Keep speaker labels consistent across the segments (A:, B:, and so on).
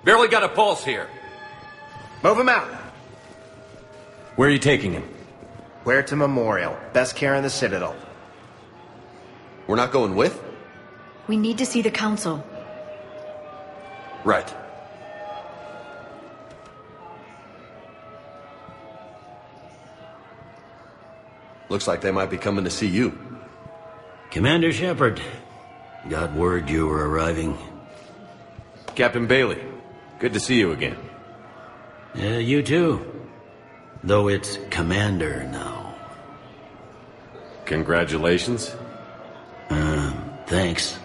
A: Barely got a pulse here.
B: Move him out.
A: Where are you taking him?
B: Huerta Memorial. Best care in the Citadel.
C: We're not going with?
D: We need to see the council.
C: Right. Looks like they might be coming to see you.
E: Commander Shepard. Got word you were arriving.
A: Captain Bailey, good to see you again.
E: You too. Though it's Commander now.
A: Congratulations.
E: Thanks.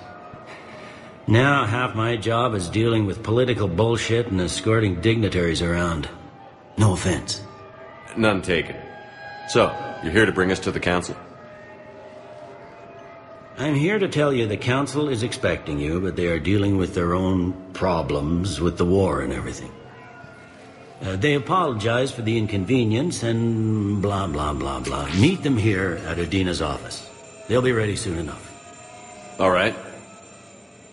E: Now half my job is dealing with political bullshit and escorting dignitaries around. No offense.
A: None taken. So, you're here to bring us to the council?
E: I'm here to tell you the council is expecting you, but they are dealing with their own problems with the war and everything. They apologize for the inconvenience and blah, blah, blah, blah. Meet them here at Adina's office. They'll be ready soon enough.
A: All right.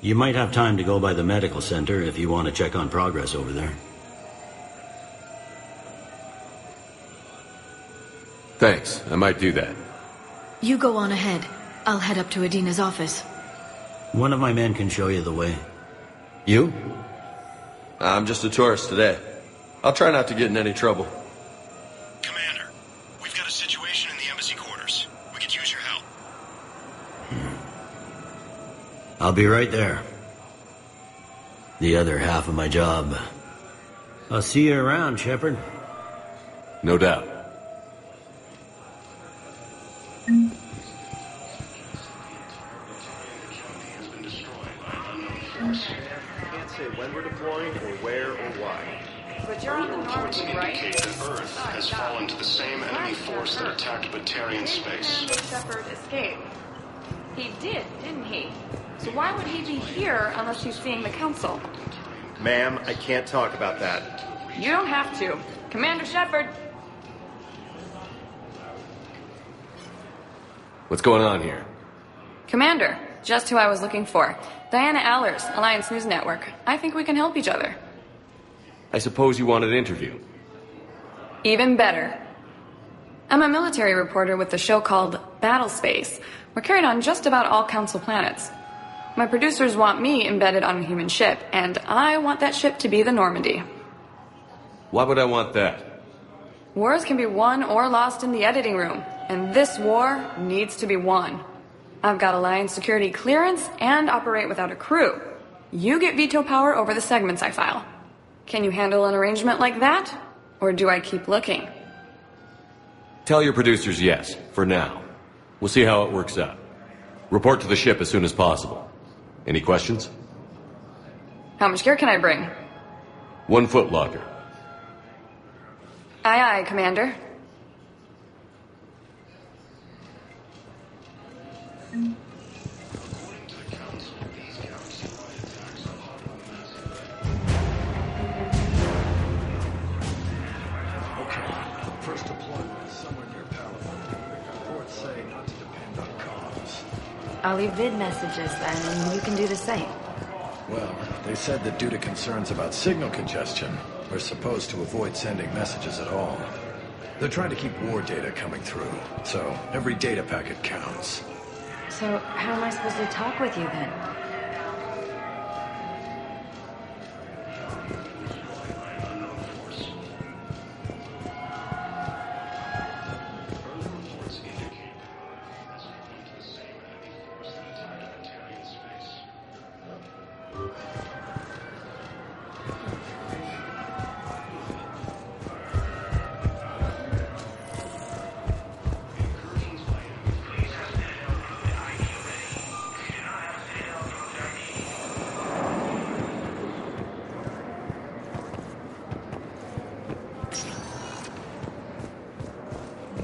E: You might have time to go by the medical center if you want to check on progress over there.
A: Thanks. I might do that.
D: You go on ahead. I'll head up to Adina's office.
E: One of my men can show you the way. You?
C: I'm just a tourist today. I'll try not to get in any trouble.
F: Commander, we've got a situation in the embassy quarters. We could use your help.
E: I'll be right there. The other half of my job. I'll see you around, Shepard.
A: No doubt.
B: Can't say when we're deploying or where or why.
G: But you're on the
F: Reports
G: Normandy, right?
F: indicate that Earth has fallen to the same enemy force that attacked Batarian space.
G: Commander Shepard escaped. He did, didn't he? So why would he be here unless he's seeing the council?
B: Ma'am, I can't talk about that.
G: You don't have to. Commander Shepard!
A: What's going on here?
G: Commander, just who I was looking for. Diana Allers, Alliance News Network. I think we can help each other.
A: I suppose you want an interview.
G: Even better. I'm a military reporter with the show called Battle Space. We're carried on just about all council planets. My producers want me embedded on a human ship, and I want that ship to be the Normandy.
A: Why would I want that?
G: Wars can be won or lost in the editing room, and this war needs to be won. I've got Alliance security clearance and operate without a crew. You get veto power over the segments I file. Can you handle an arrangement like that? Or do I keep looking?
A: Tell your producers yes, for now. We'll see how it works out. Report to the ship as soon as possible. Any questions?
G: How much gear can I bring?
A: 1 foot locker.
G: Aye, aye, Commander.
H: First deployment is somewhere near Palawan. Reports say not to depend on comms.
D: I'll leave vid messages then, and you can do the same.
H: Well, they said that due to concerns about signal congestion, we're supposed to avoid sending messages at all. They're trying to keep war data coming through, so every data packet counts.
D: So how am I supposed to talk with you then?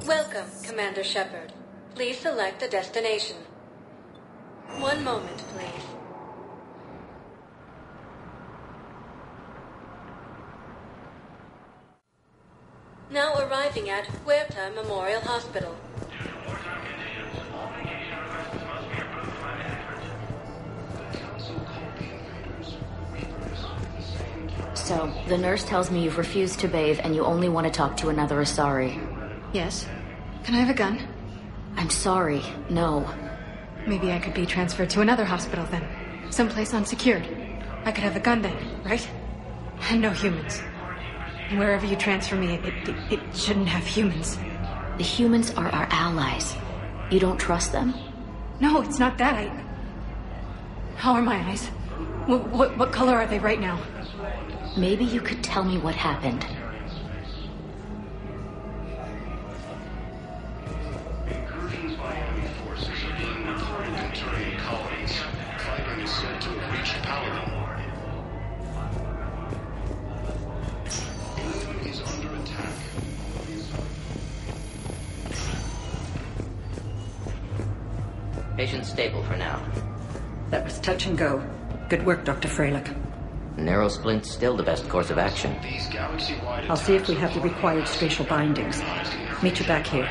I: Welcome, Commander Shepard. Please select a destination. One moment, please. Now arriving at Huerta Memorial Hospital.
J: So, the nurse tells me you've refused to bathe and you only want to talk to another Asari.
D: Yes. Can I have a gun?
J: I'm sorry, no.
D: Maybe I could be transferred to another hospital then. Someplace unsecured. I could have a gun then, right? And no humans. And wherever you transfer me, it shouldn't have humans.
J: The humans are our allies. You don't trust them?
D: No, it's not that. How are my eyes? What color are they right now?
J: Maybe you could tell me what happened.
F: Incursions by enemy forces are being reported in Turian colonies. Fighting is said to have reached Paladin. Ilium is under attack.
K: Patient stable for now.
L: That was touch and go. Good work, Dr. Freilich.
K: Narrow splint's still the best course of action.
F: These galaxy-wide
L: I'll see if we have the required spatial bindings. Meet you back here.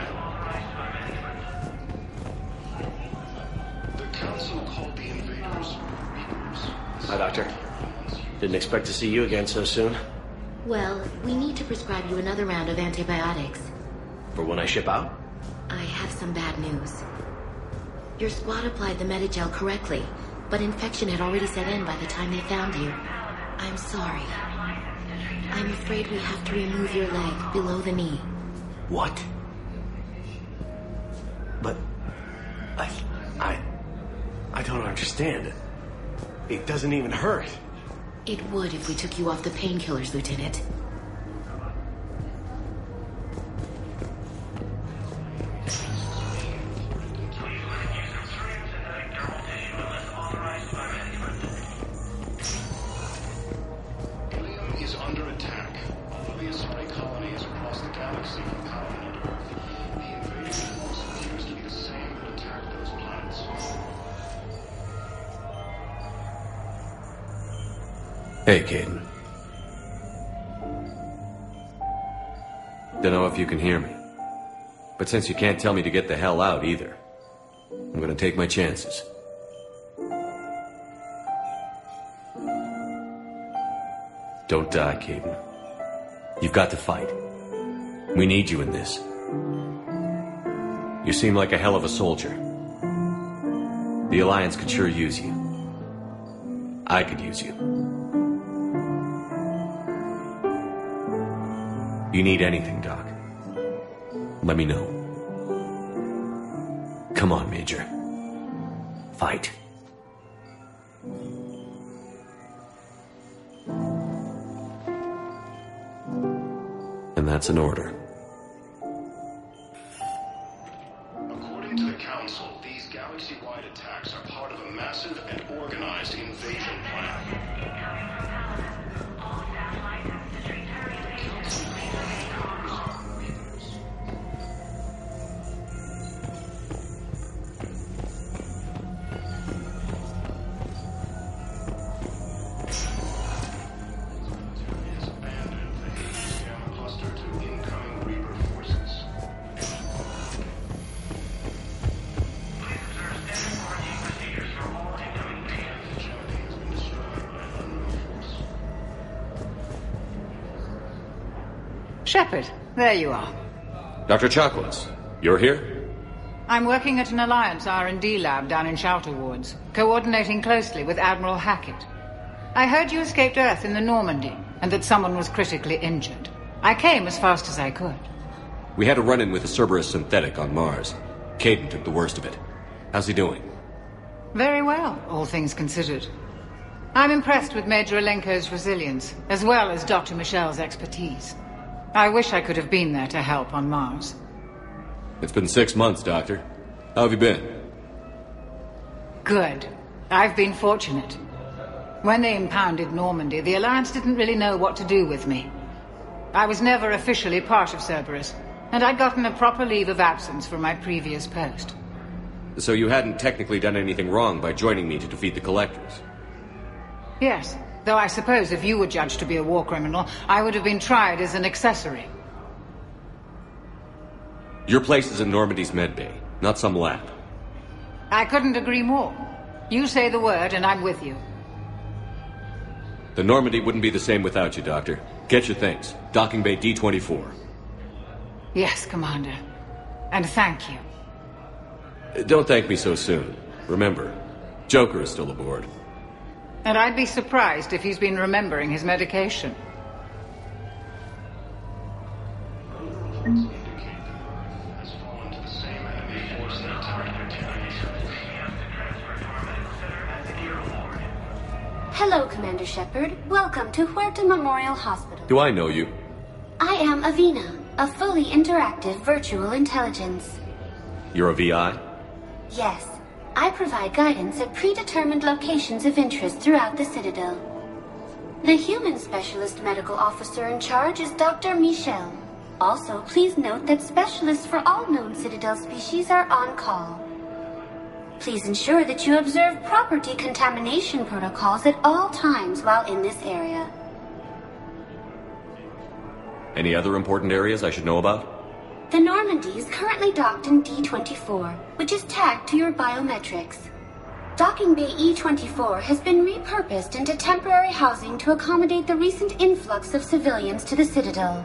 F: The Council called the invaders Reapers.
B: Hi, Doctor. Didn't expect to see you again so soon.
J: Well, we need to prescribe you another round of antibiotics.
B: For when I ship out?
J: I have some bad news. Your squad applied the Medigel correctly, but infection had already set in by the time they found you. I'm sorry. I'm afraid we have to remove your leg below the knee.
B: What? But... I don't understand. It doesn't even hurt.
J: It would if we took you off the painkillers, Lieutenant.
F: Ilium is under attack. All the Asari colonies across the galaxy from Paladin and Earth. The invading force appears to be the same that attacked those planets.
A: Hey, Caden. Don't know if you can hear me. But since you can't tell me to get the hell out either, I'm gonna take my chances. Don't die, Caden. You've got to fight. We need you in this. You seem like a hell of a soldier. The Alliance could sure use you. I could use you. You need anything, Doc, let me know. Come on, Major. Fight. And that's an order.
F: According to the Council, these galaxy-wide attacks are part of a massive and organized invasion plan.
M: Shepard, there you are.
A: Dr. Chakwas, you're here?
M: I'm working at an Alliance R&D lab down in Shelter Wards, coordinating closely with Admiral Hackett. I heard you escaped Earth in the Normandy, and that someone was critically injured. I came as fast as I could.
A: We had a run-in with a Cerberus synthetic on Mars. Caden took the worst of it. How's he doing?
M: Very well, all things considered. I'm impressed with Major Alenko's resilience, as well as Dr. Michel's expertise. I wish I could have been there to help on Mars.
A: It's been 6 months, Doctor. How have you been?
M: Good. I've been fortunate. When they impounded Normandy, the Alliance didn't really know what to do with me. I was never officially part of Cerberus, and I'd gotten a proper leave of absence from my previous post.
A: So you hadn't technically done anything wrong by joining me to defeat the Collectors?
M: Yes, though I suppose if you were judged to be a war criminal, I would have been tried as an accessory.
A: Your place is in Normandy's medbay, not some lab.
M: I couldn't agree more. You say the word and I'm with you.
A: The Normandy wouldn't be the same without you, Doctor. Get your things. Docking Bay D-24.
M: Yes, Commander. And thank you.
A: Don't thank me so soon. Remember, Joker is still aboard.
M: And I'd be surprised if he's been remembering his medication.
N: Hello, Commander Shepard. Welcome to Huerta Memorial Hospital.
A: Do I know you?
N: I am Avina, a fully interactive virtual intelligence.
A: You're a VI?
N: Yes. I provide guidance at predetermined locations of interest throughout the Citadel. The human specialist medical officer in charge is Dr. Michel. Also, please note that specialists for all known Citadel species are on call. Please ensure that you observe proper decontamination protocols at all times while in this area.
A: Any other important areas I should know about?
N: The Normandy is currently docked in D-24, which is tagged to your biometrics. Docking Bay E-24 has been repurposed into temporary housing to accommodate the recent influx of civilians to the Citadel.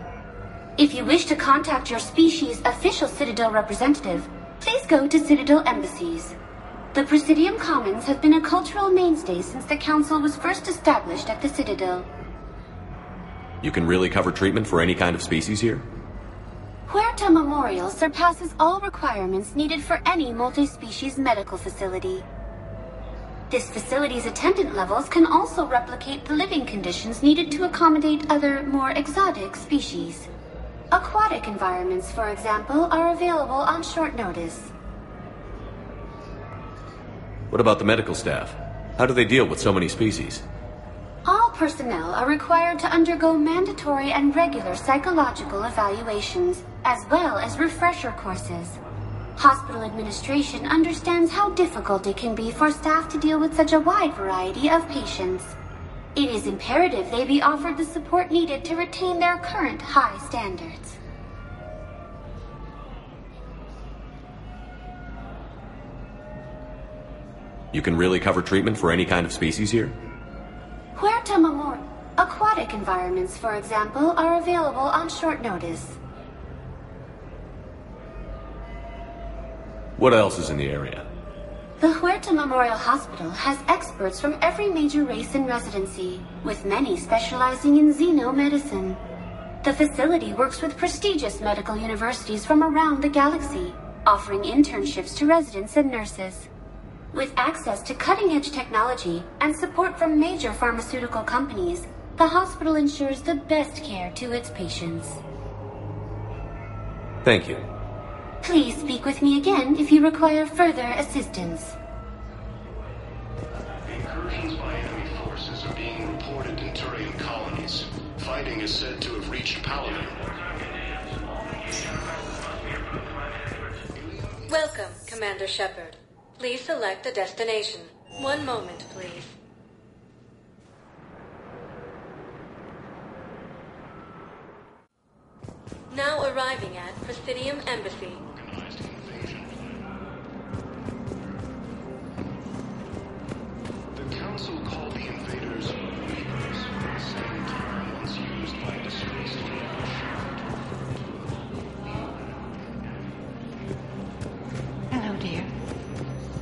N: If you wish to contact your species' official Citadel representative, please go to Citadel embassies. The Presidium Commons have been a cultural mainstay since the Council was first established at the Citadel.
A: You can really cover treatment for any kind of species here?
N: Huerta Memorial surpasses all requirements needed for any multi-species medical facility. This facility's attendant levels can also replicate the living conditions needed to accommodate other, more exotic species. Aquatic environments, for example, are available on short notice.
A: What about the medical staff? How do they deal with so many species?
N: All personnel are required to undergo mandatory and regular psychological evaluations, as well as refresher courses. Hospital administration understands how difficult it can be for staff to deal with such a wide variety of patients. It is imperative they be offered the support needed to retain their current high standards.
A: You can really cover treatment for any kind of species here?
N: Huerta Memorial. Aquatic environments, for example, are available on short notice.
A: What else is in the area?
N: The Huerta Memorial Hospital has experts from every major race in residency, with many specializing in xenomedicine. The facility works with prestigious medical universities from around the galaxy, offering internships to residents and nurses. With access to cutting-edge technology and support from major pharmaceutical companies, the hospital ensures the best care to its patients.
A: Thank you.
N: Please speak with me again if you require further assistance.
F: Incursions by enemy forces are being reported in Turian colonies. Fighting is said to have reached Paladin.
I: Welcome, Commander Shepard. Please select a destination. One moment, please. Now arriving at Presidium Embassy.
F: The Council called the invaders Reapers, the same term once used by disgraced
M: Hello, dear.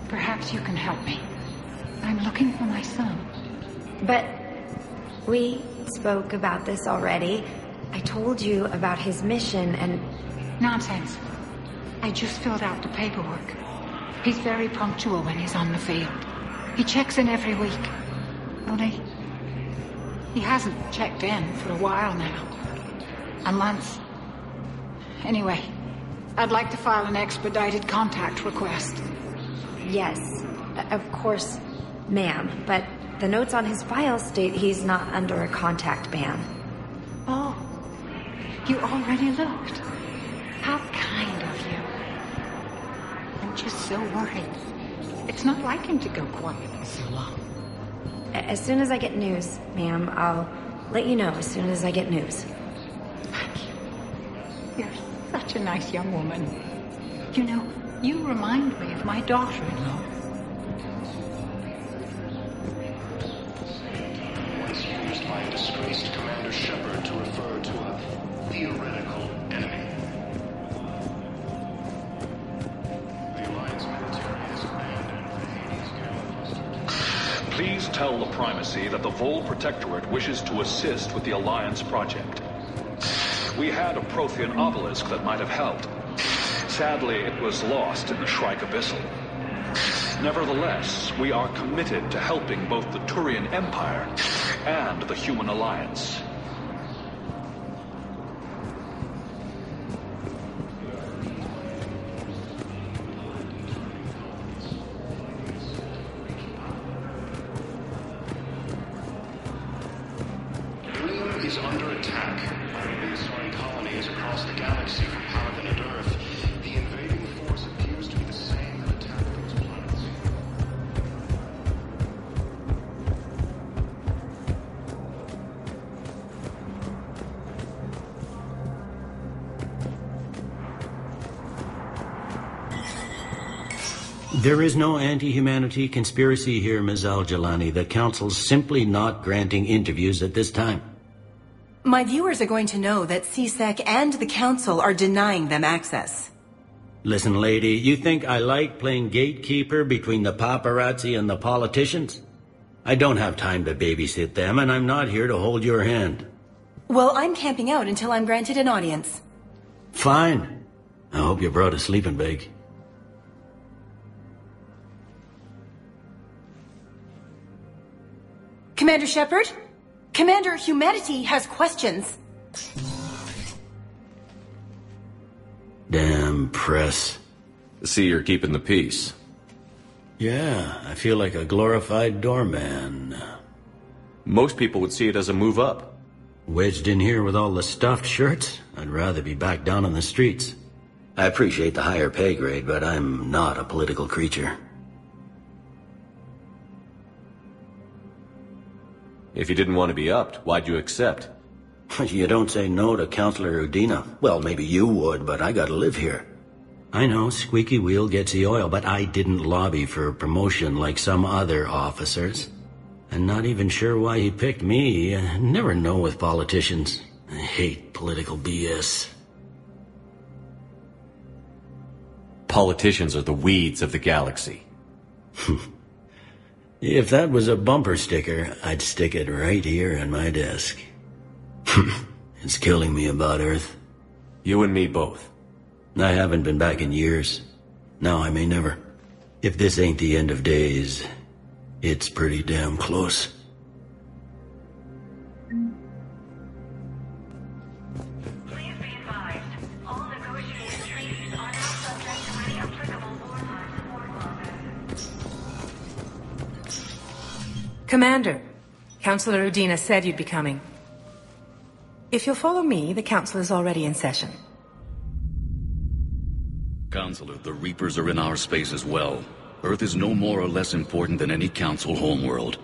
M: Perhaps you can help me. I'm looking for my son.
O: But we spoke about this already. I told you about his mission and...
M: Nonsense. I just filled out the paperwork. He's very punctual when he's on the field. He checks in every week. Only, he hasn't checked in for a while now. A month. Anyway, I'd like to file an expedited contact request.
O: Yes, of course, ma'am. But the notes on his file state he's not under a contact ban.
M: Oh, you already looked. How kind of you. I'm just so worried. It's not like him to go quiet for so long.
O: As soon as I get news, ma'am, I'll let you know as soon as I get news.
M: Thank you. You're such a nice young woman. You know, you remind me of my daughter-in-law.
F: once used disgraced Commander Shepard to refer to a theoretical enemy. The Alliance military has abandoned the Hades Gala cluster.
P: Please tell the Primacy that the Vol Protectorate wishes to assist with the Alliance project. We had a Prothean obelisk that might have helped. Sadly, it was lost in the Shrike Abyssal. Nevertheless, we are committed to helping both the Turian Empire and the Human Alliance.
F: Dream is under attack by reassuring colonies across the galaxy from Paladin and Earth. The invading force appears to be the same that attacked those planets.
E: There is no anti-humanity conspiracy here, Ms. Al-Jalani. The Council's simply not granting interviews at this time.
Q: My viewers are going to know that CSEC and the Council are denying them access.
E: Listen, lady, you think I like playing gatekeeper between the paparazzi and the politicians? I don't have time to babysit them, and I'm not here to hold your hand.
Q: Well, I'm camping out until I'm granted an audience.
E: Fine. I hope you brought a sleeping bag.
Q: Commander Shepard? Commander, humanity has questions.
E: Damn press.
A: See, you're keeping the peace.
E: Yeah, I feel like a glorified doorman.
A: Most people would see it as a move up.
E: Wedged in here with all the stuffed shirts? I'd rather be back down on the streets. I appreciate the higher pay grade, but I'm not a political creature.
A: If you didn't want to be upped, why'd you accept?
E: You don't say no to Counselor Udina. Well, maybe you would, but I gotta live here. I know, squeaky wheel gets the oil, but I didn't lobby for a promotion like some other officers. I'm not even sure why he picked me. I never know with politicians. I hate political BS.
A: Politicians are the weeds of the galaxy.
E: If that was a bumper sticker, I'd stick it right here on my desk. It's killing me about Earth.
A: You and me both.
E: I haven't been back in years. Now I may never. If this ain't the end of days, it's pretty damn close.
R: Please be advised, all negotiated treaties are now subject to any applicable war clauses.
Q: Commander, Counselor Udina said you'd be coming. If you'll follow me, the Council is already in session.
S: Counselor, the Reapers are in our space as well. Earth is no more or less important than any Council homeworld.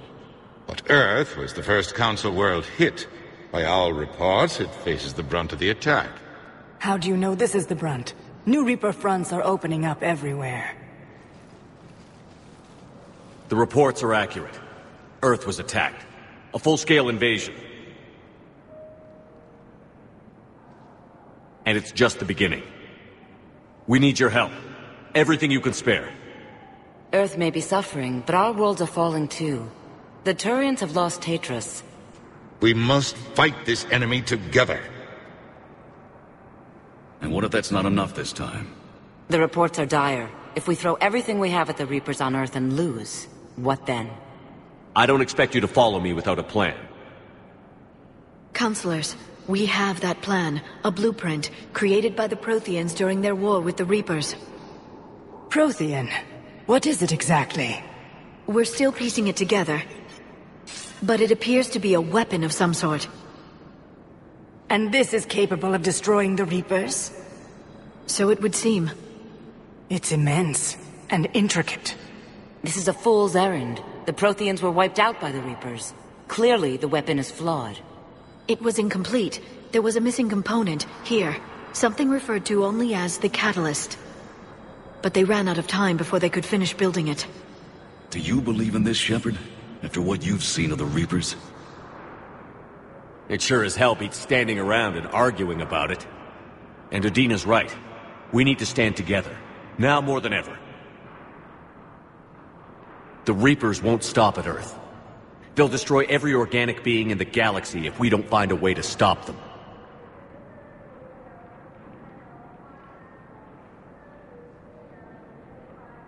T: But Earth was the first Council world hit. By all reports, it faces the brunt of the attack.
L: How do you know this is the brunt? New Reaper fronts are opening up everywhere.
A: The reports are accurate. Earth was attacked. A full-scale invasion. And it's just the beginning. We need your help. Everything you can spare.
U: Earth may be suffering, but our worlds are falling too. The Turians have lost Tatris.
T: We must fight this enemy together.
S: And what if that's not enough this time?
U: The reports are dire. If we throw everything we have at the Reapers on Earth and lose, what then?
A: I don't expect you to follow me without a plan.
J: Counselors, we have that plan, a blueprint, created by the Protheans during their war with the Reapers.
L: Prothean? What is it exactly?
J: We're still piecing it together. But it appears to be a weapon of some sort.
L: And this is capable of destroying the Reapers?
J: So it would seem.
L: It's immense and intricate.
U: This is a fool's errand. The Protheans were wiped out by the Reapers. Clearly, the weapon is flawed.
J: It was incomplete. There was a missing component, here. Something referred to only as the catalyst. But they ran out of time before they could finish building it.
S: Do you believe in this, Shepard? After what you've seen of the Reapers?
C: It sure as hell beats standing around and arguing about it. And Udina's right. We need to stand together. Now more than ever. The Reapers won't stop at Earth. They'll destroy every organic being in the galaxy if we don't find a way to stop them.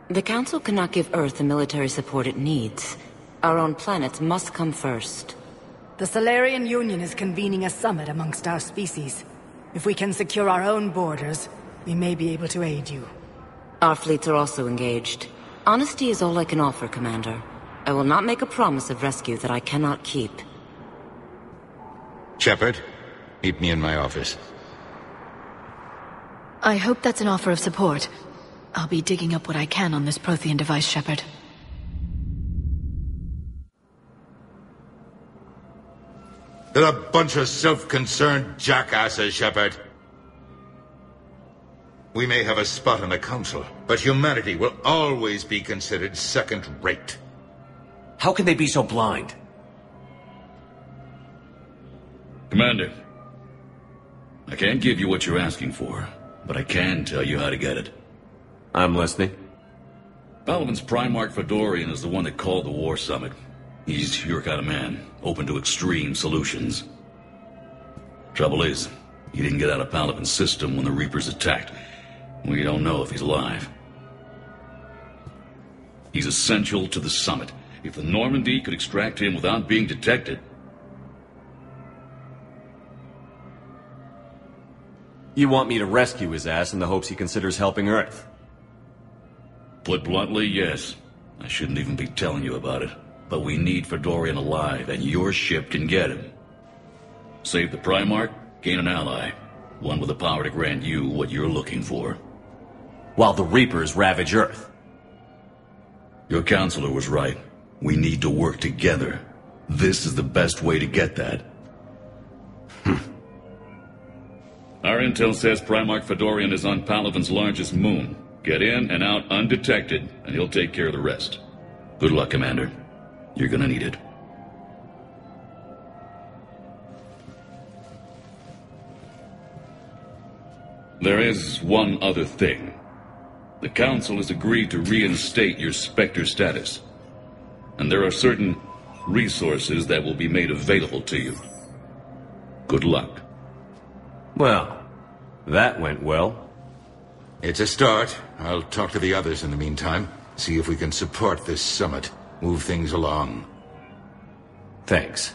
U: The Council cannot give Earth the military support it needs. Our own planets must come first.
L: The Solarian Union is convening a summit amongst our species. If we can secure our own borders, we may be able to aid you.
U: Our fleets are also engaged. Honesty is all I can offer, Commander. I will not make a promise of rescue that I cannot keep.
T: Shepard, meet me in my office.
V: I hope that's an offer of support. I'll be digging up what I can on this Prothean device, Shepard.
T: They're a bunch of self-concerned jackasses, Shepard. We may have a spot on the Council, but humanity will always be considered second-rate.
C: How can they be so blind?
S: Commander, I can't give you what you're asking for, but I can tell you how to get it.
C: I'm listening.
S: Palaven's Primarch Fedorian is the one that called the War Summit. He's your kind of man, open to extreme solutions. Trouble is, he didn't get out of Palaven's system when the Reapers attacked. We don't know if he's alive. He's essential to the summit. If the Normandy could extract him without being detected...
C: You want me to rescue his ass in the hopes he considers helping Earth?
S: Put bluntly, yes. I shouldn't even be telling you about it. But we need Fedorian alive, and your ship can get him. Save the Primarch, gain an ally. One with the power to grant you what you're looking for.
C: While the Reapers ravage Earth.
S: Your counselor was right. We need to work together. This is the best way to get that. Our intel says Primarch Fedorian is on Palaven's largest moon. Get in and out undetected, and he'll take care of the rest. Good luck, Commander. You're gonna need it. There is one other thing. The Council has agreed to reinstate your Spectre status. And there are certain resources that will be made available to you. Good luck.
C: Well, that went well.
T: It's a start. I'll talk to the others in the meantime. See if we can support this summit. Move things along.
C: Thanks.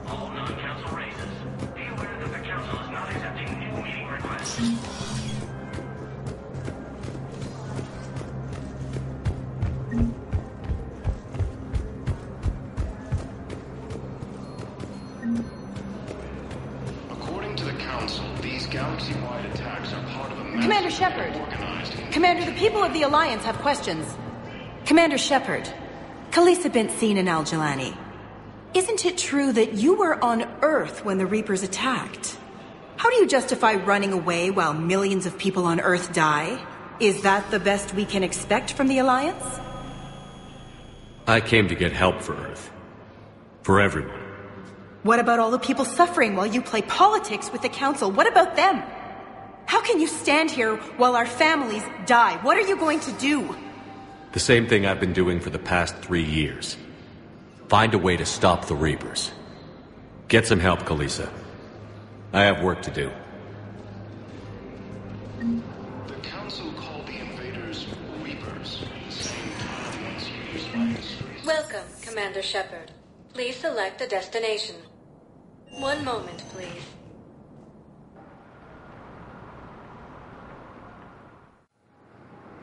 R: All non-council races, be aware that the council is not accepting new meeting requests.
F: According to the Council, these galaxy-wide attacks are part of a massive
Q: Commander Shepard.
F: organized...
Q: Commander, the people of the Alliance have questions. Commander Shepard, Khaleesa bint Seen and Al-Jalani. Isn't it true that you were on Earth when the Reapers attacked? How do you justify running away while millions of people on Earth die? Is that the best we can expect from the Alliance?
C: I came to get help for Earth. For everyone.
Q: What about all the people suffering while you play politics with the Council? What about them? How can you stand here while our families die? What are you going to do?
C: The same thing I've been doing for the past 3 years. Find a way to stop the Reapers. Get some help, Khaleesa. I have work to do.
F: The Council called the invaders Reapers, the same term once used by history.
I: Welcome, Commander Shepard. Please select a destination. One moment, please.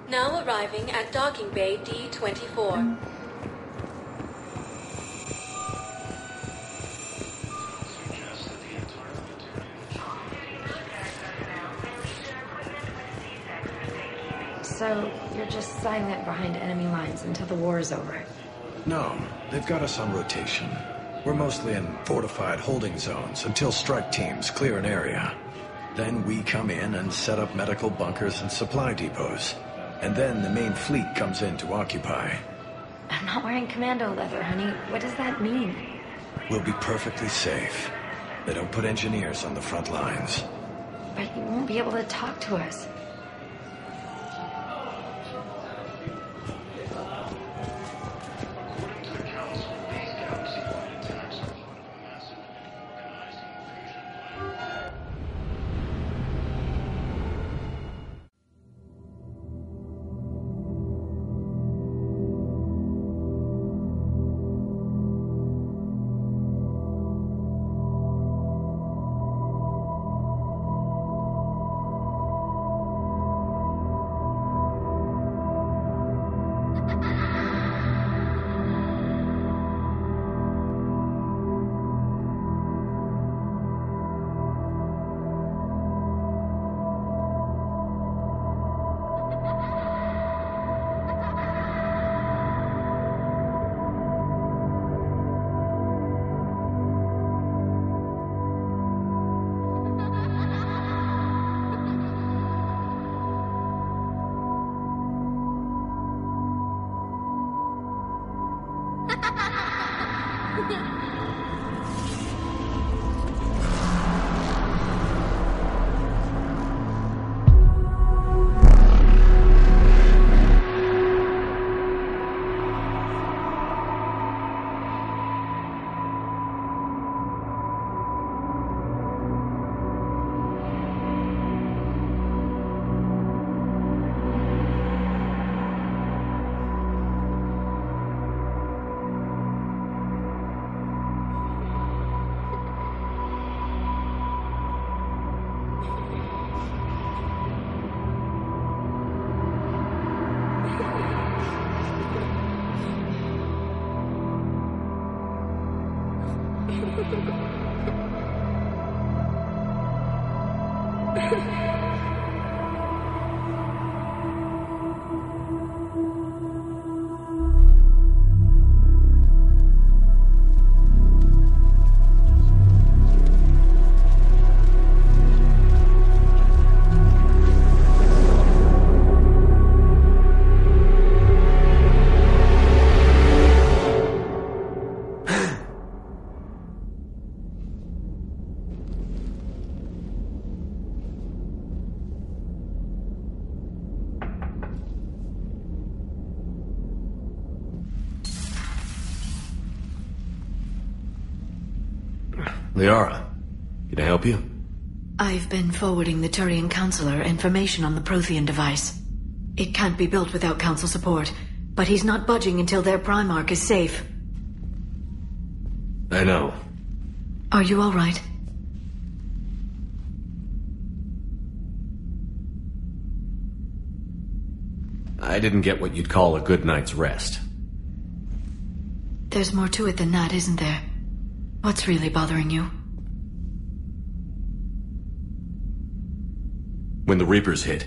I: Now arriving at Docking Bay D-24.
O: So, you're just silent behind enemy lines until the war is over?
H: No, they've got us on rotation. We're mostly in fortified holding zones until strike teams clear an area. Then we come in and set up medical bunkers and supply depots. And then the main fleet comes in to occupy.
O: I'm not wearing commando leather, honey. What does that mean?
H: We'll be perfectly safe. They don't put engineers on the front lines.
O: But you won't be able to talk to us.
A: Liara, can I help you?
V: I've been forwarding the Turian Counselor information on the Prothean device. It can't be built without Council support, but he's not budging until their Primarch is safe.
A: I know.
V: Are you all right?
A: I didn't get what you'd call a good night's rest.
V: There's more to it than that, isn't there? What's really bothering you?
A: When the Reapers hit,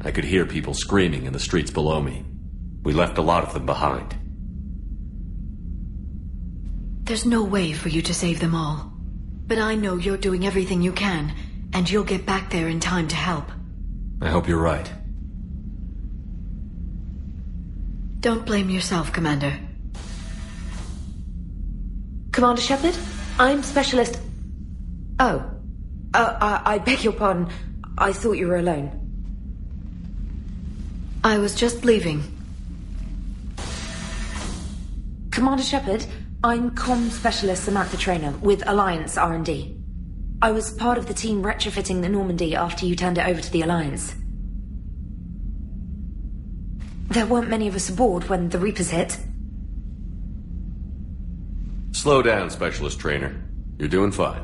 A: I could hear people screaming in the streets below me. We left a lot of them behind.
V: There's no way for you to save them all. But I know you're doing everything you can, and you'll get back there in time to help.
A: I hope you're right.
V: Don't blame yourself, Commander.
O: Commander Shepard? I'm Specialist... Oh. I beg your pardon. I thought you were alone.
V: I was just leaving.
O: Commander Shepard, I'm Comm Specialist Samantha Traynor with Alliance R&D. I was part of the team retrofitting the Normandy after you turned it over to the Alliance. There weren't many of us aboard when the Reapers hit.
A: Slow down, Specialist Trainer. You're doing fine.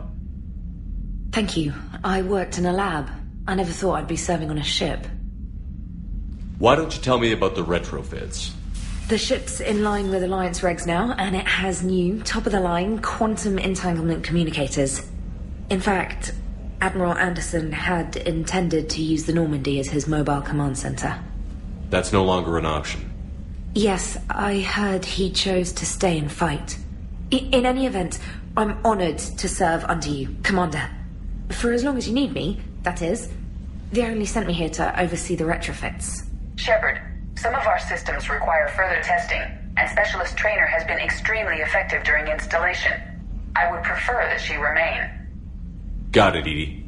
O: Thank you. I worked in a lab. I never thought I'd be serving on a ship.
A: Why don't you tell me about the retrofits?
O: The ship's in line with Alliance regs now, and it has new, top-of-the-line, quantum entanglement communicators. In fact, Admiral Anderson had intended to use the Normandy as his mobile command center.
A: That's no longer an option.
O: Yes, I heard he chose to stay and fight. In any event, I'm honored to serve under you, Commander. For as long as you need me, that is. They only sent me here to oversee the retrofits.
D: Shepard, some of our systems require further testing, and Specialist Trainer has been extremely effective during installation. I would prefer that she remain.
A: Got it, Edie.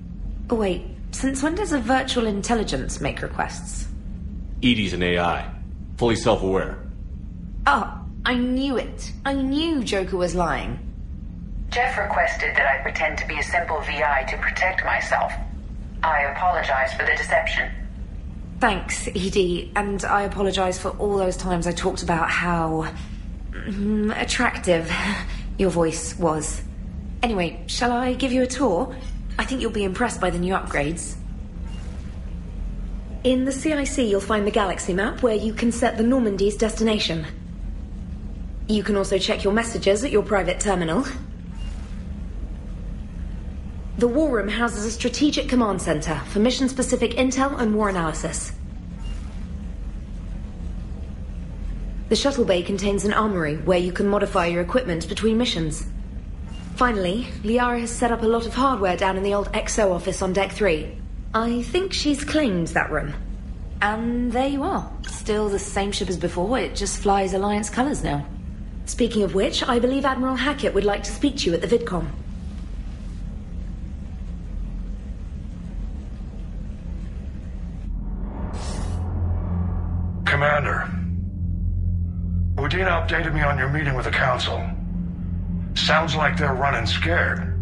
O: Oh, wait. Since when does a virtual intelligence make requests?
A: Edie's an AI. Fully self-aware.
O: Oh, I knew it. I knew Joker was lying.
D: Jeff requested that I pretend to be a simple VI to protect myself. I apologize for the deception.
O: Thanks, Edie, and I apologize for all those times I talked about how attractive your voice was. Anyway, shall I give you a tour? I think you'll be impressed by the new upgrades. In the CIC, you'll find the galaxy map where you can set the Normandy's destination. You can also check your messages at your private terminal. The War Room houses a strategic command center for mission-specific intel and war analysis. The shuttle bay contains an armory where you can modify your equipment between missions. Finally, Liara has set up a lot of hardware down in the old XO office on Deck 3. I think she's claimed that room. And there you are. Still the same ship as before, it just flies Alliance colors now. Speaking of which, I believe Admiral Hackett would like to speak to you at the VidCom.
G: Commander, Udina updated me on your meeting with the Council. Sounds like they're running scared.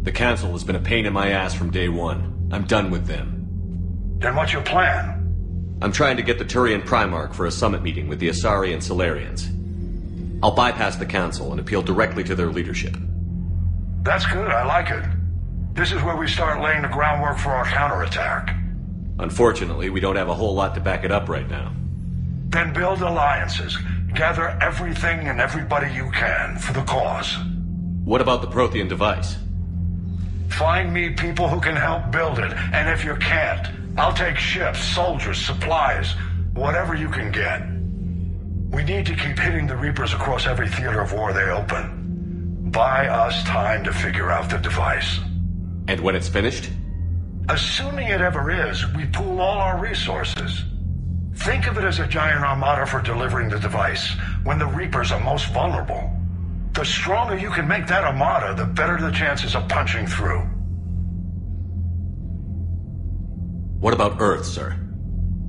A: The Council has been a pain in my ass from day one. I'm done with them.
G: Then what's your plan?
A: I'm trying to get the Turian Primarch for a summit meeting with the Asari and Solarians. I'll bypass the Council and appeal directly to their leadership.
G: That's good, I like it. This is where we start laying the groundwork for our counterattack.
A: Unfortunately, we don't have a whole lot to back it up right now.
G: Then build alliances. Gather everything and everybody you can for the cause.
A: What about the Prothean device?
G: Find me people who can help build it, and if you can't, I'll take ships, soldiers, supplies, whatever you can get. We need to keep hitting the Reapers across every theater of war they open. Buy us time to figure out the device.
A: And when it's finished?
G: Assuming it ever is, we pool all our resources. Think of it as a giant armada for delivering the device, when the Reapers are most vulnerable. The stronger you can make that armada, the better the chances of punching through.
A: What about Earth, sir?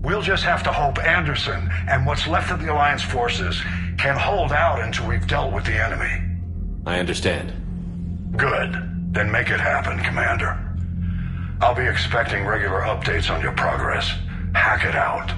G: We'll just have to hope Anderson and what's left of the Alliance forces can hold out until we've dealt with the enemy.
A: I understand.
G: Good. Then make it happen, Commander. I'll be expecting regular updates on your progress. Hack it out.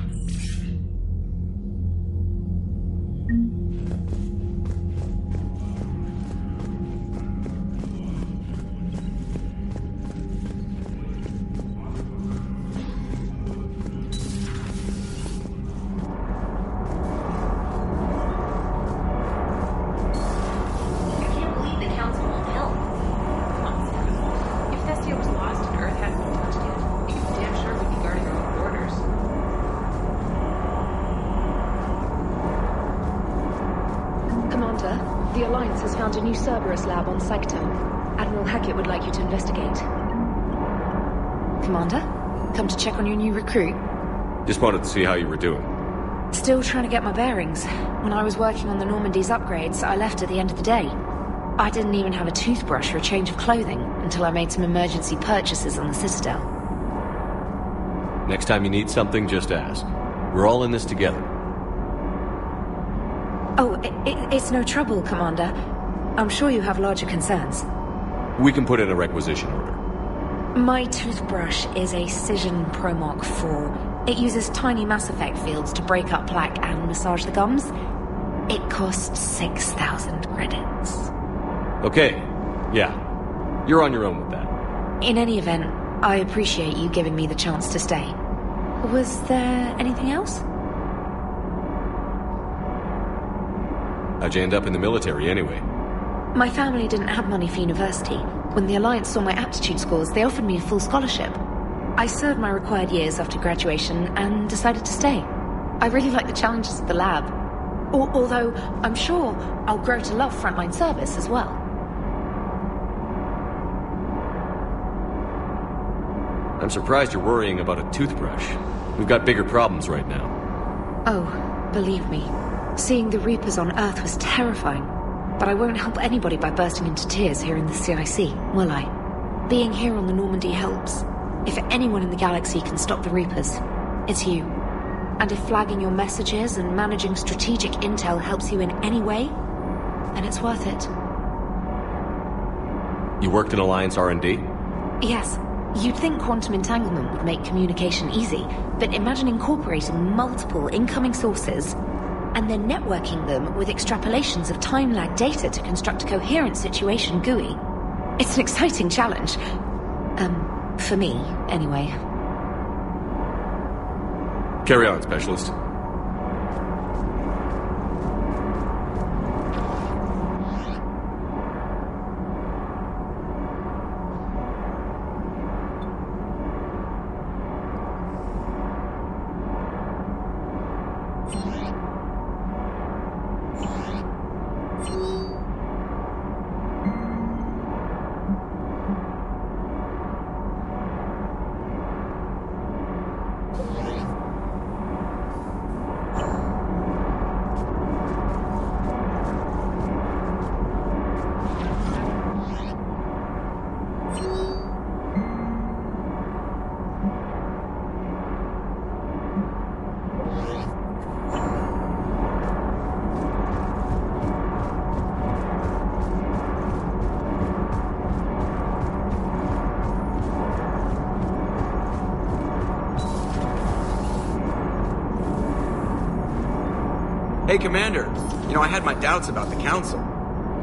O: The Alliance has found a new Cerberus lab on Sector. Admiral Hackett would like you to investigate. Commander, come to check on your new recruit?
A: Just wanted to see how you were doing.
O: Still trying to get my bearings. When I was working on the Normandy's upgrades, I left at the end of the day. I didn't even have a toothbrush or a change of clothing until I made some emergency purchases on the Citedel.
A: Next time you need something, just ask. We're all in this together.
O: Oh, it's no trouble, Commander. I'm sure you have larger concerns.
A: We can put in a requisition order.
O: My toothbrush is a Cision Pro Mark 4. It uses tiny Mass Effect fields to break up plaque and massage the gums. It costs 6,000 credits.
A: Okay. Yeah. You're on your own with that.
O: In any event, I appreciate you giving me the chance to stay. Was there anything else?
A: How'd you end up in the military, anyway?
O: My family didn't have money for university. When the Alliance saw my aptitude scores, they offered me a full scholarship. I served my required years after graduation and decided to stay. I really like the challenges of the lab. Although, I'm sure I'll grow to love frontline service as well.
A: I'm surprised you're worrying about a toothbrush. We've got bigger problems right now.
O: Oh, believe me, seeing the Reapers on Earth was terrifying. But I won't help anybody by bursting into tears here in the CIC, will I? Being here on the Normandy helps. If anyone in the galaxy can stop the Reapers, it's you. And if flagging your messages and managing strategic intel helps you in any way, then it's worth it.
A: You worked in Alliance R&D?
O: Yes. You'd think quantum entanglement would make communication easy, but imagine incorporating multiple incoming sources and then networking them with extrapolations of time-lag data to construct a coherent situation GUI. It's an exciting challenge. For me, anyway.
A: Carry on, Specialist.
B: Hey, Commander. You know, I had my doubts about the Council.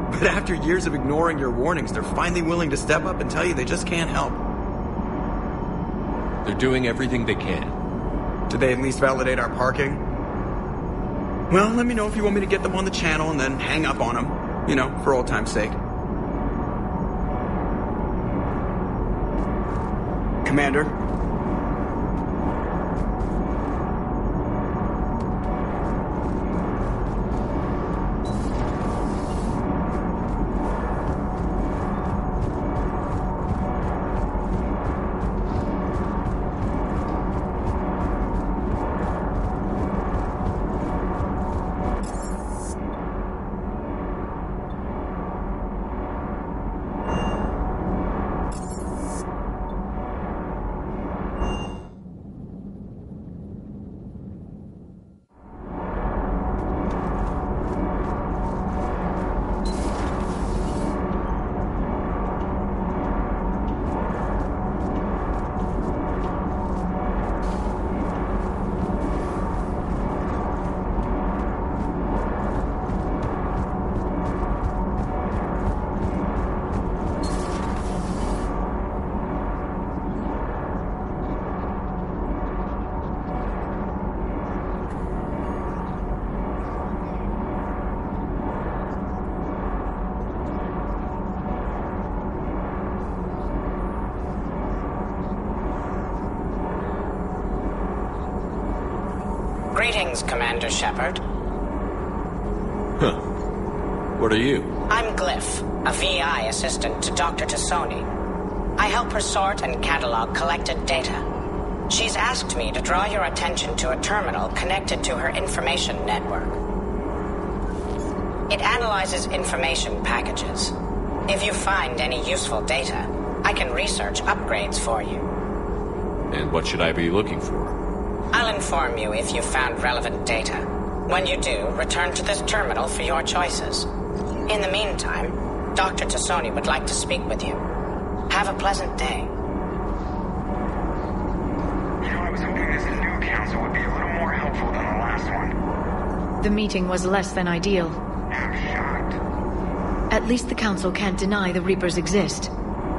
B: But after years of ignoring your warnings, they're finally willing to step up and tell you they just can't help.
A: They're doing everything they can.
B: Did they at least validate our parking? Well, let me know if you want me to get them on the channel and then hang up on them. You know, for old time's sake. Commander?
K: Greetings, Commander Shepard.
A: Huh. What are you?
K: I'm Glyph, a VI assistant to Dr. Tassoni. I help her sort and catalog collected data. She's asked me to draw your attention to a terminal connected to her information network. It analyzes information packages. If you find any useful data, I can research upgrades for you.
A: And what should I be looking for?
K: I'll inform you if you've found relevant data. When you do, return to this terminal for your choices. In the meantime, Dr. Tassoni would like to speak with you. Have a pleasant day.
W: You know, I was hoping this new council would be a little more helpful than the last one.
V: The meeting was less than ideal.
W: I'm shocked.
V: At least the Council can't deny the Reapers exist.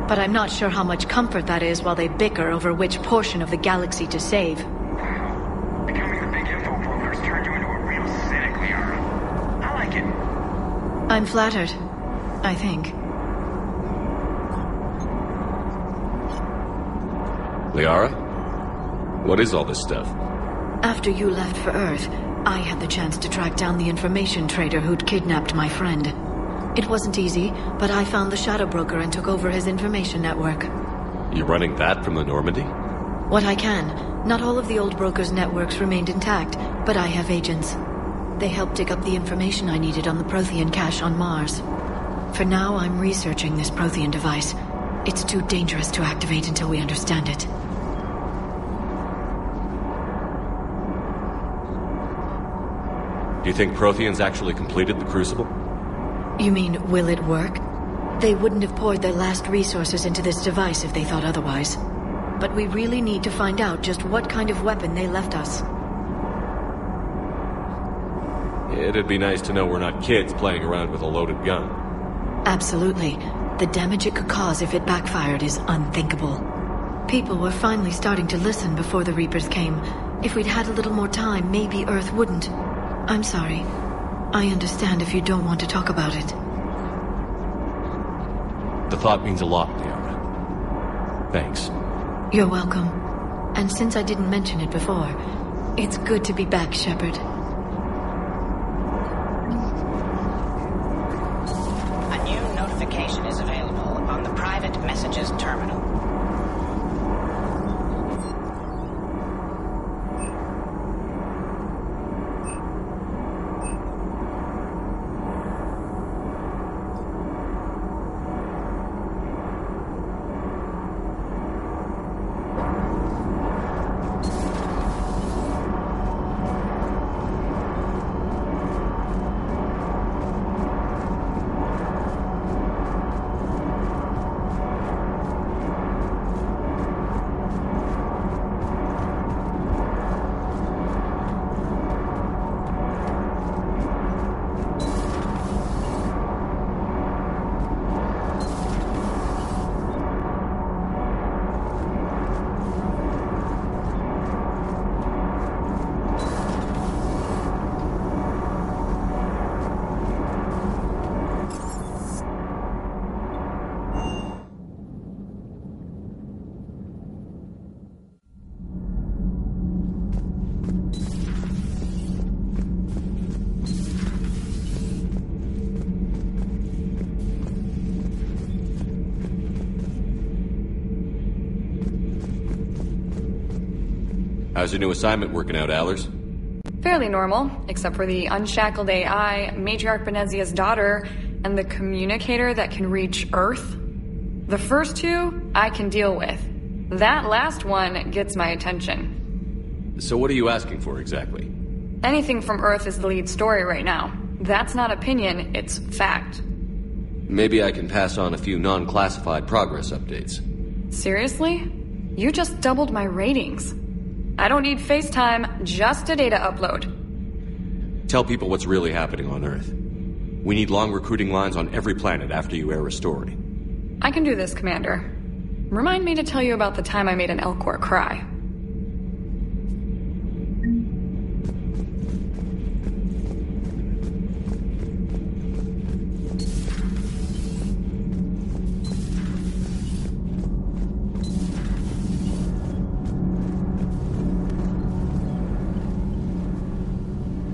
V: But I'm not sure how much comfort that is while they bicker over which portion of the galaxy to save.
W: Becoming the big info brokers turned you into a real cynic, Liara. I like it.
V: I'm flattered, I think.
A: Liara? What is all this stuff?
V: After you left for Earth, I had the chance to track down the information trader who'd kidnapped my friend. It wasn't easy, but I found the Shadow Broker and took over his information network.
A: You running that from the Normandy?
V: What I can. Not all of the old brokers' networks remained intact, but I have agents. They helped dig up the information I needed on the Prothean cache on Mars. For now, I'm researching this Prothean device. It's too dangerous to activate until we understand it.
A: Do you think Protheans actually completed the Crucible?
V: You mean, will it work? They wouldn't have poured their last resources into this device if they thought otherwise. But we really need to find out just what kind of weapon they left us.
A: It'd be nice to know we're not kids playing around with a loaded gun.
V: Absolutely. The damage it could cause if it backfired is unthinkable. People were finally starting to listen before the Reapers came. If we'd had a little more time, maybe Earth wouldn't. I'm sorry. I understand if you don't want to talk about it.
A: The thought means a lot, Liara. Thanks.
V: You're welcome. And since I didn't mention it before, it's good to be back, Shepard.
K: A new notification is available on the private messages terminal.
A: How's your new assignment working out, Allers?
M: Fairly normal, except for the unshackled AI, Matriarch Benezia's daughter, and the communicator that can reach Earth. The first two, I can deal with. That last one gets my attention.
A: So what are you asking for exactly?
M: Anything from Earth is the lead story right now. That's not opinion, it's fact.
A: Maybe I can pass on a few non-classified progress updates.
M: Seriously? You just doubled my ratings. I don't need FaceTime, just a data upload.
A: Tell people what's really happening on Earth. We need long recruiting lines on every planet after you air a story.
M: I can do this, Commander. Remind me to tell you about the time I made an Elcor cry.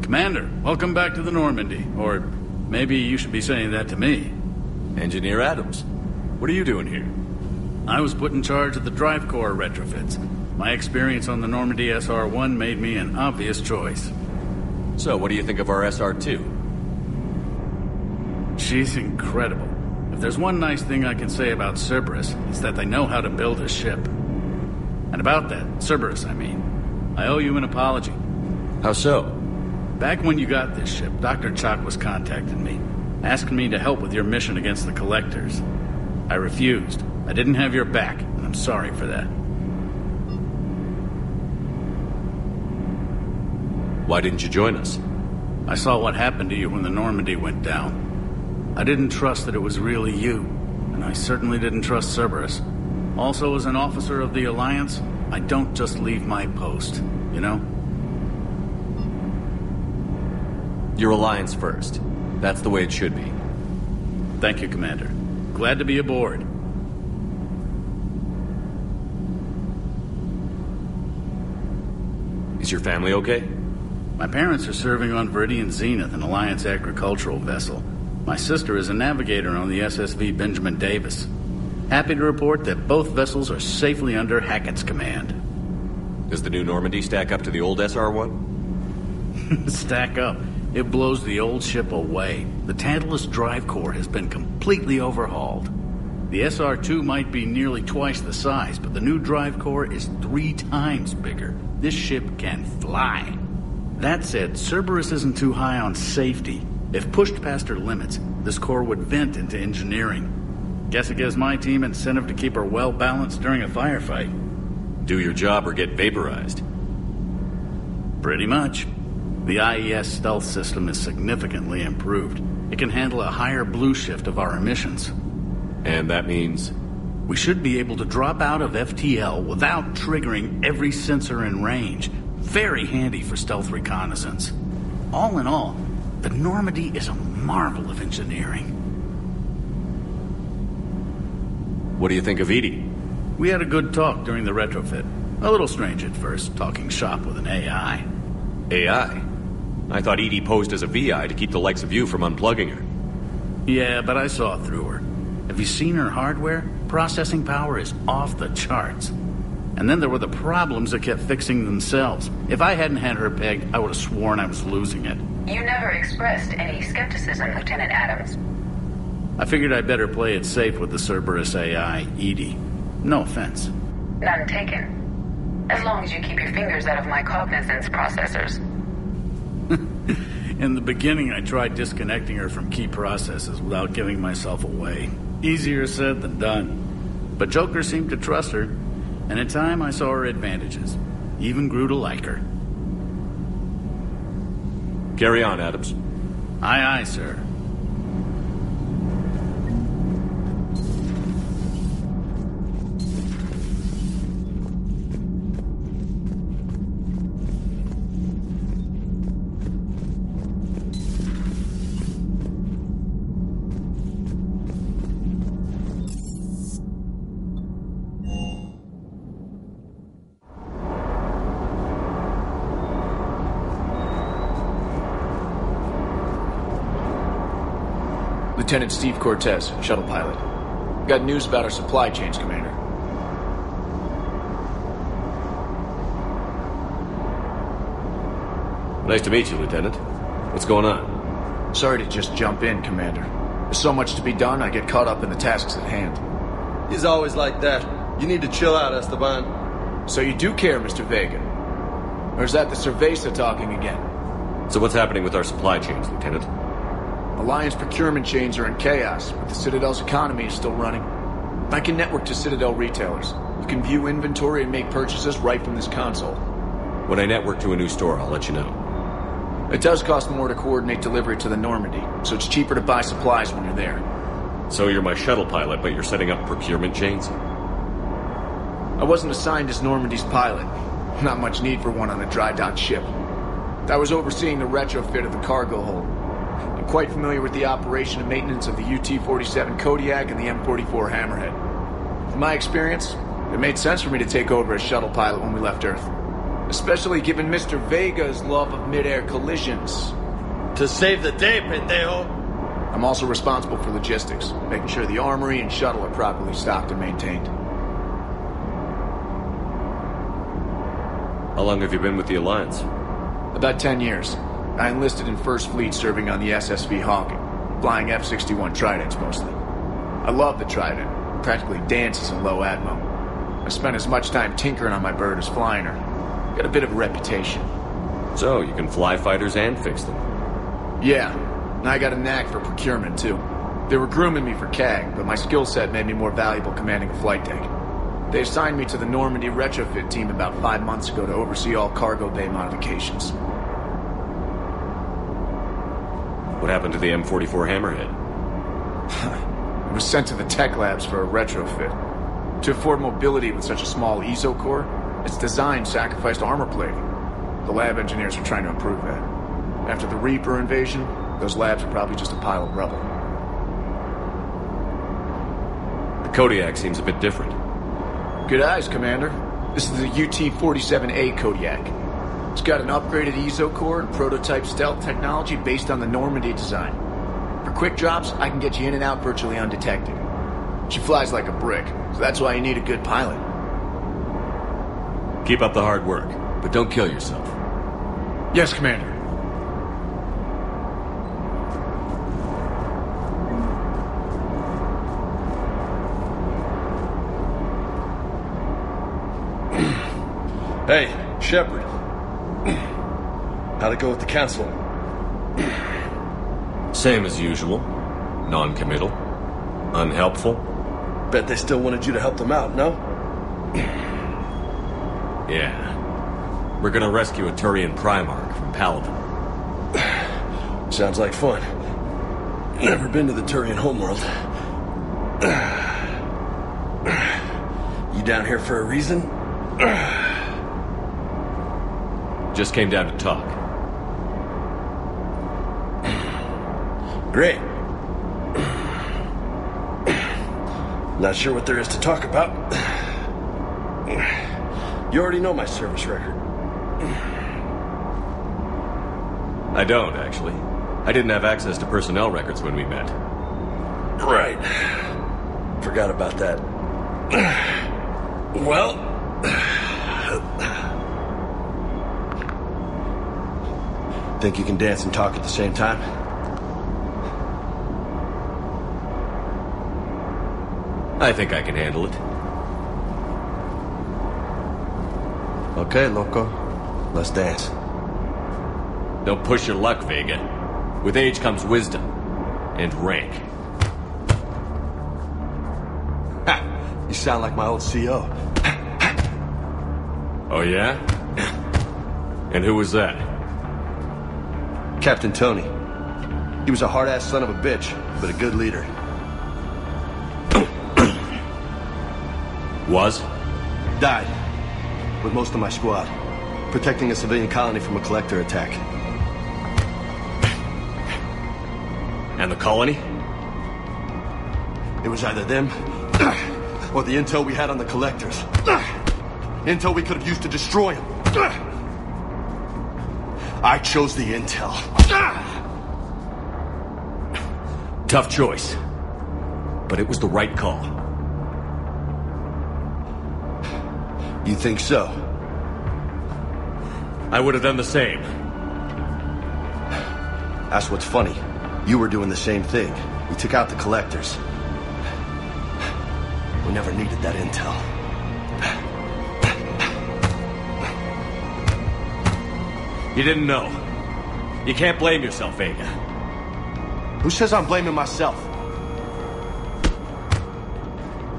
N: Commander, welcome back to the Normandy. Or maybe you should be saying that to me.
C: Engineer Adams, what are you doing here?
N: I was put in charge of the drive core retrofits. My experience on the Normandy SR-1 made me an obvious choice.
C: So, what do you think of our SR-2?
N: She's incredible. If there's one nice thing I can say about Cerberus, it's that they know how to build a ship. And about that, Cerberus, I mean, I owe you an apology.
C: How so?
N: Back when you got this ship, Dr. Chalk was contacting me, asking me to help with your mission against the Collectors. I refused. I didn't have your back, and I'm sorry for that.
C: Why didn't you join us?
N: I saw what happened to you when the Normandy went down. I didn't trust that it was really you, and I certainly didn't trust Cerberus. Also, as an officer of the Alliance, I don't just leave my post, you know?
C: Your Alliance first. That's the way it should be.
N: Thank you, Commander. Glad to be aboard.
C: Is your family okay?
N: My parents are serving on Viridian Zenith, an Alliance agricultural vessel. My sister is a navigator on the SSV Benjamin Davis. Happy to report that both vessels are safely under Hackett's command.
A: Does the new Normandy stack up to the old SR-1?
N: Stack up. It blows the old ship away. The Tantalus drive core has been completely overhauled. The SR-2 might be nearly twice the size, but the new drive core is 3 times bigger. This ship can fly. That said, Cerberus isn't too high on safety. If pushed past her limits, this core would vent into engineering. Guess it gives my team incentive to keep her well-balanced during a firefight.
A: Do your job or get vaporized.
N: Pretty much. The IES stealth system is significantly improved. It can handle a higher blue shift of our emissions.
A: And that means?
N: We should be able to drop out of FTL without triggering every sensor in range. Very handy for stealth reconnaissance. All in all, the Normandy is a marvel of engineering.
A: What do you think of Edie?
N: We had a good talk during the retrofit. A little strange at first, talking shop with an AI.
A: AI? I thought Edie posed as a VI to keep the likes of you from unplugging her.
N: Yeah, but I saw through her. Have you seen her hardware? Processing power is off the charts. And then there were the problems that kept fixing themselves. If I hadn't had her pegged, I would have sworn I was losing it.
D: You never expressed any skepticism, Lieutenant Adams.
N: I figured I'd better play it safe with the Cerberus AI, Edie. No offense.
D: None taken. As long as you keep your fingers out of my cognizance processors.
N: In the beginning, I tried disconnecting her from key processes without giving myself away. Easier said than done. But Joker seemed to trust her, and in time I saw her advantages. Even grew to like her.
A: Carry on, Adams.
N: Aye, aye, sir.
E: Lieutenant Steve Cortez, shuttle pilot. Got news about our supply chains, Commander.
A: Nice to meet you, Lieutenant. What's going on?
E: Sorry to just jump in, Commander. There's so much to be done, I get caught up in the tasks at hand.
J: He's always like that. You need to chill out, Esteban.
E: So you do care, Mr. Vega? Or is that the Cerveza talking again?
A: So what's happening with our supply chains, Lieutenant?
E: Alliance procurement chains are in chaos, but the Citadel's economy is still running. I can network to Citedel retailers. You can view inventory and make purchases right from this console.
A: When I network to a new store, I'll let you know.
E: It does cost more to coordinate delivery to the Normandy, so it's cheaper to buy supplies when you're there.
A: So you're my shuttle pilot, but you're setting up procurement chains?
E: I wasn't assigned as Normandy's pilot. Not much need for one on a dry dock ship. I was overseeing the retrofit of the cargo hold. I'm quite familiar with the operation and maintenance of the UT-47 Kodiak and the M44 Hammerhead. From my experience, it made sense for me to take over as shuttle pilot when we left Earth. Especially given Mr. Vega's love of mid-air collisions.
J: To save the day, pendejo!
E: I'm also responsible for logistics, making sure the armory and shuttle are properly stocked and maintained.
A: How long have you been with the Alliance?
E: About 10 years. I enlisted in First Fleet serving on the SSV Hawking, flying F-61 Tridents mostly. I love the Trident. It practically dances in low atmo. I spent as much time tinkering on my bird as flying her. Got a bit of a reputation.
A: So, you can fly fighters and fix them?
E: Yeah, and I got a knack for procurement too. They were grooming me for CAG, but my skill set made me more valuable commanding a flight deck. They assigned me to the Normandy retrofit team about 5 months ago to oversee all cargo bay modifications.
A: What happened to the M44 Hammerhead?
E: It was sent to the tech labs for a retrofit. To afford mobility with such a small ESO core, its design sacrificed armor plating. The lab engineers are trying to improve that. After the Reaper invasion, those labs are probably just a pile of rubble.
A: The Kodiak seems a bit different.
E: Good eyes, Commander. This is the UT-47A Kodiak. It's got an upgraded ESO core and prototype stealth technology based on the Normandy design. For quick drops, I can get you in and out virtually undetected. She flies like a brick, so that's why you need a good pilot.
C: Keep up the hard work, but don't kill yourself.
E: Yes, Commander.
J: Hey, Shepard. How'd it go with the council?
C: Same as usual. Non-committal. Unhelpful.
J: Bet they still wanted you to help them out, no?
C: Yeah. We're gonna rescue a Turian Primarch from Paladin.
J: Sounds like fun. Never been to the Turian homeworld. You down here for a reason?
C: Just came down to talk.
J: Great. Not sure what there is to talk about. You already know my service record.
C: I don't, actually. I didn't have access to personnel records when we met.
J: Right. Forgot about that. Well... Think you can dance and talk at the same time?
C: I think I can handle it.
J: Okay, loco. Let's dance.
C: Don't push your luck, Vega. With age comes wisdom. And rank.
J: Ha! You sound like my old CO.
C: Oh, yeah? And who was that?
J: Captain Tony. He was a hard-ass son of a bitch, but a good leader.
C: Was?
J: Died. With most of my squad. Protecting a civilian colony from a collector attack.
C: And the colony?
J: It was either them, or the intel we had on the collectors. Intel we could have used to destroy them. I chose the intel.
C: Tough choice. But it was the right call.
J: You think so?
C: I would have done the same.
J: That's what's funny. You were doing the same thing. You took out the collectors. We never needed that intel.
C: You didn't know. You can't blame yourself, Vega.
J: Who says I'm blaming myself?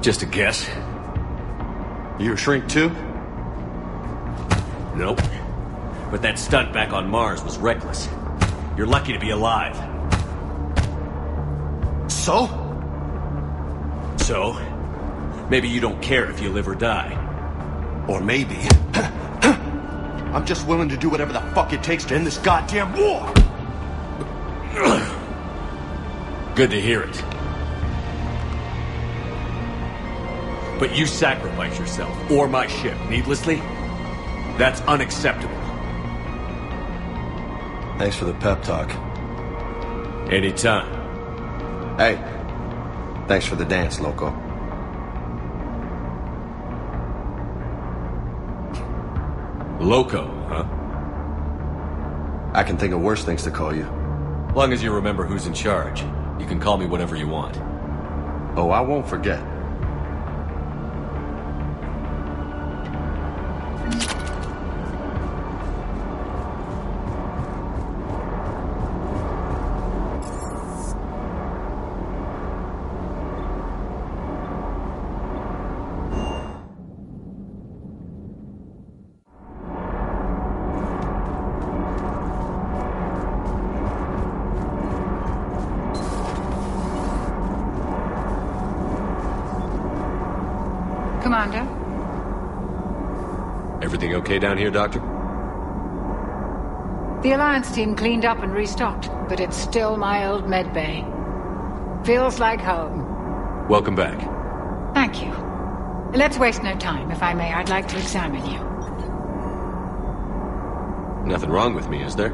C: Just a guess.
J: You a shrink too?
C: Nope. But that stunt back on Mars was reckless. You're lucky to be alive.
J: So?
C: So? Maybe you don't care if you live or die.
J: Or maybe... I'm just willing to do whatever the fuck it takes to end this goddamn war!
C: Good to hear it. But you sacrifice yourself, or my ship, needlessly? That's unacceptable.
J: Thanks for the pep talk.
C: Anytime.
J: Hey, thanks for the dance, loco.
C: Loco, huh?
J: I can think of worse things to call you.
C: Long as you remember who's in charge, you can call me whatever you want.
J: Oh, I won't forget.
L: Commander?
C: Everything okay down here, Doctor?
L: The Alliance team cleaned up and restocked, but it's still my old medbay. Feels like home.
C: Welcome back.
L: Thank you. Let's waste no time. If I may, I'd like to examine you.
C: Nothing wrong with me, is there?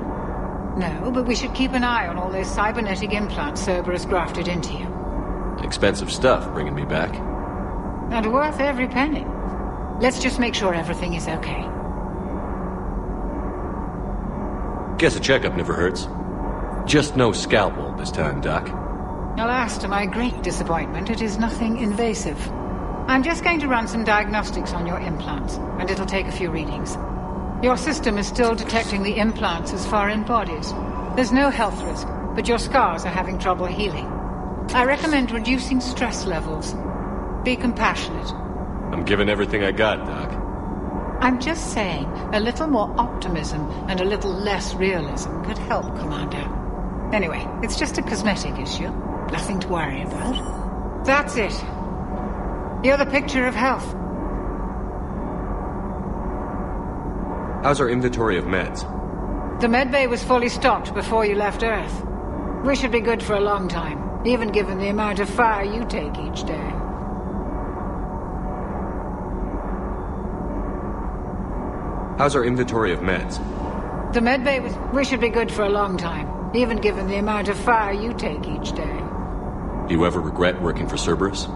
L: No, but we should keep an eye on all those cybernetic implants Cerberus grafted into you.
C: Expensive stuff bringing me back.
L: And worth every penny. Let's just make sure everything is okay.
C: Guess a checkup never hurts. Just no scalpel this time, Doc.
L: Alas, to my great disappointment, it is nothing invasive. I'm just going to run some diagnostics on your implants, and it'll take a few readings. Your system is still detecting the implants as foreign bodies. There's no health risk, but your scars are having trouble healing. I recommend reducing stress levels. Be compassionate.
C: I'm giving everything I got, Doc.
L: I'm just saying, a little more optimism and a little less realism could help, Commander. Anyway, it's just a cosmetic issue. Nothing to worry about. That's it. You're the picture of health.
C: How's our inventory of meds?
L: The medbay was fully stocked before you left Earth. We should be good for a long time, even given the amount of fire you take each day.
C: How's our inventory of meds?
L: The medbay was... We should be good for a long time, even given the amount of fire you take each day.
C: Do you ever regret working for Cerberus?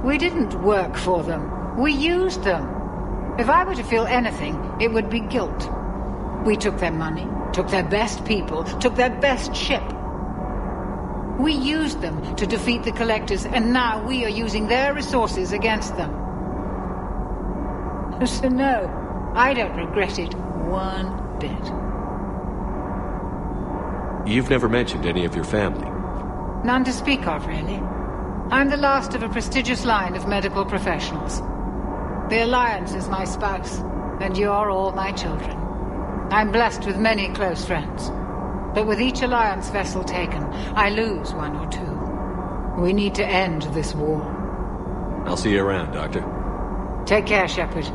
L: We didn't work for them. We used them. If I were to feel anything, it would be guilt. We took their money, took their best people, took their best ship. We used them to defeat the Collectors, and now we are using their resources against them. So no, I don't regret it one bit.
C: You've never mentioned any of your family.
L: None to speak of, really. I'm the last of a prestigious line of medical professionals. The Alliance is my spouse, and you're all my children. I'm blessed with many close friends. But with each Alliance vessel taken, I lose one or two. We need to end this war.
C: I'll see you around, Doctor.
L: Take care, Shepard.